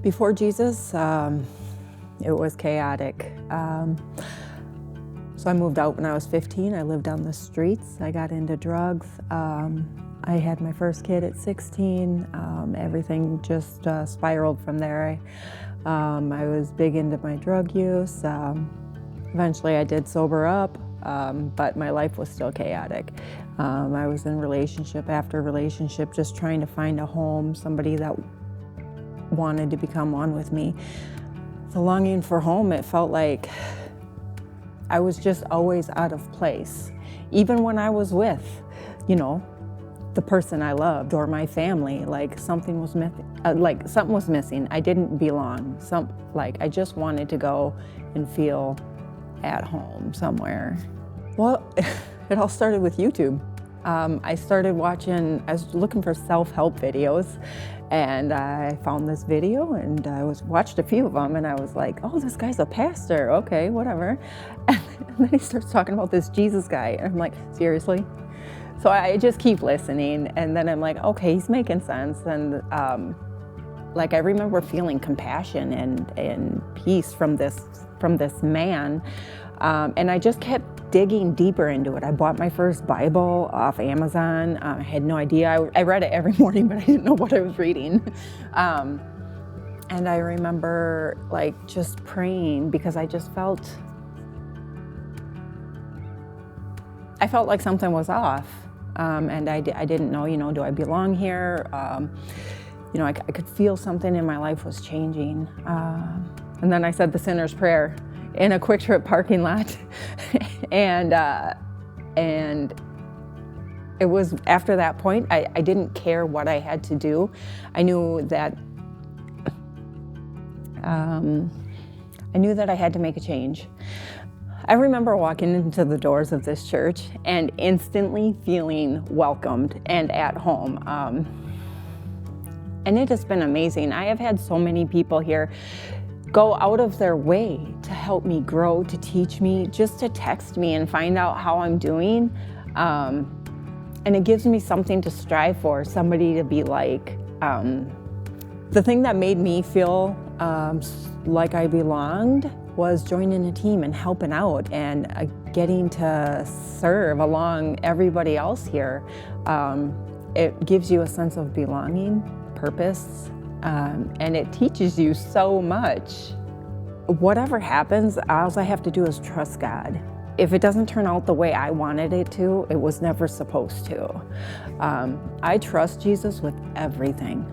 Before Jesus, it was chaotic. So I moved out when I was 15. I lived on the streets. I got into drugs. I had my first kid at 16. Everything just spiraled from there. I was big into my drug use. Eventually I did sober up, but my life was still chaotic. I was in relationship after relationship, just trying to find a home, somebody that wanted to become one with me. The longing for home, it felt like I was just always out of place. Even when I was with, the person I loved or my family, like something was missing. I didn't belong. I just wanted to go and feel at home somewhere. Well, it all started with YouTube. I was looking for self-help videos, and I found this video, and I watched a few of them, and I was like, oh, this guy's a pastor, okay, whatever. And then he starts talking about this Jesus guy, and I'm like, seriously? So I just keep listening, and then I'm like, okay, he's making sense. And I remember feeling compassion and peace from this man, and I just kept digging deeper into it. I bought my first Bible off Amazon. I had no idea. I read it every morning, but I didn't know what I was reading. And I remember just praying because I felt like something was off. And I didn't know, do I belong here? I could feel something in my life was changing. And then I said the sinner's prayer in a Quick Trip parking lot. and it was after that point, I didn't care what I had to do. I knew that I had to make a change. I remember walking into the doors of this church and instantly feeling welcomed and at home. And it has been amazing. I have had so many people here go out of their way to help me grow, to teach me, just to text me and find out how I'm doing. And it gives me something to strive for, somebody to be like. The thing that made me feel like I belonged was joining a team and helping out and getting to serve along everybody else here. It gives you a sense of belonging, purpose, and it teaches you so much. Whatever happens, all I have to do is trust God. If it doesn't turn out the way I wanted it to, it was never supposed to. I trust Jesus with everything.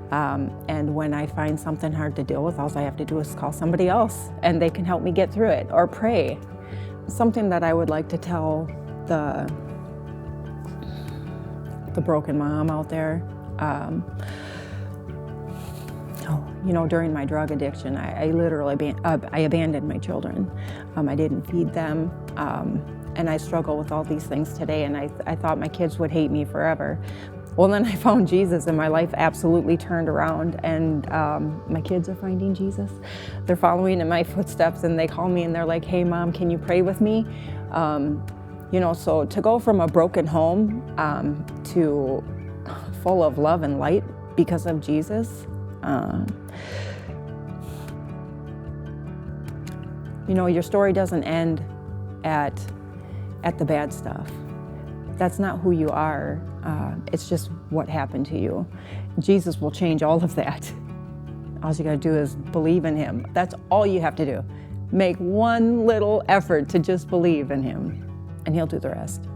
And when I find something hard to deal with, all I have to do is call somebody else and they can help me get through it or pray. Something that I would like to tell the broken mom out there. During my drug addiction, I literally abandoned my children. I didn't feed them, and I struggle with all these things today, and I thought my kids would hate me forever. Well, then I found Jesus, and my life absolutely turned around, and my kids are finding Jesus. They're following in my footsteps, and they call me, and they're like, hey, Mom, can you pray with me? So to go from a broken home to full of love and light because of Jesus, your story doesn't end at the bad stuff. That's not who you are. It's just what happened to you. Jesus will change all of that. All you gotta do is believe in him. That's all you have to do. Make one little effort to just believe in him, and he'll do the rest.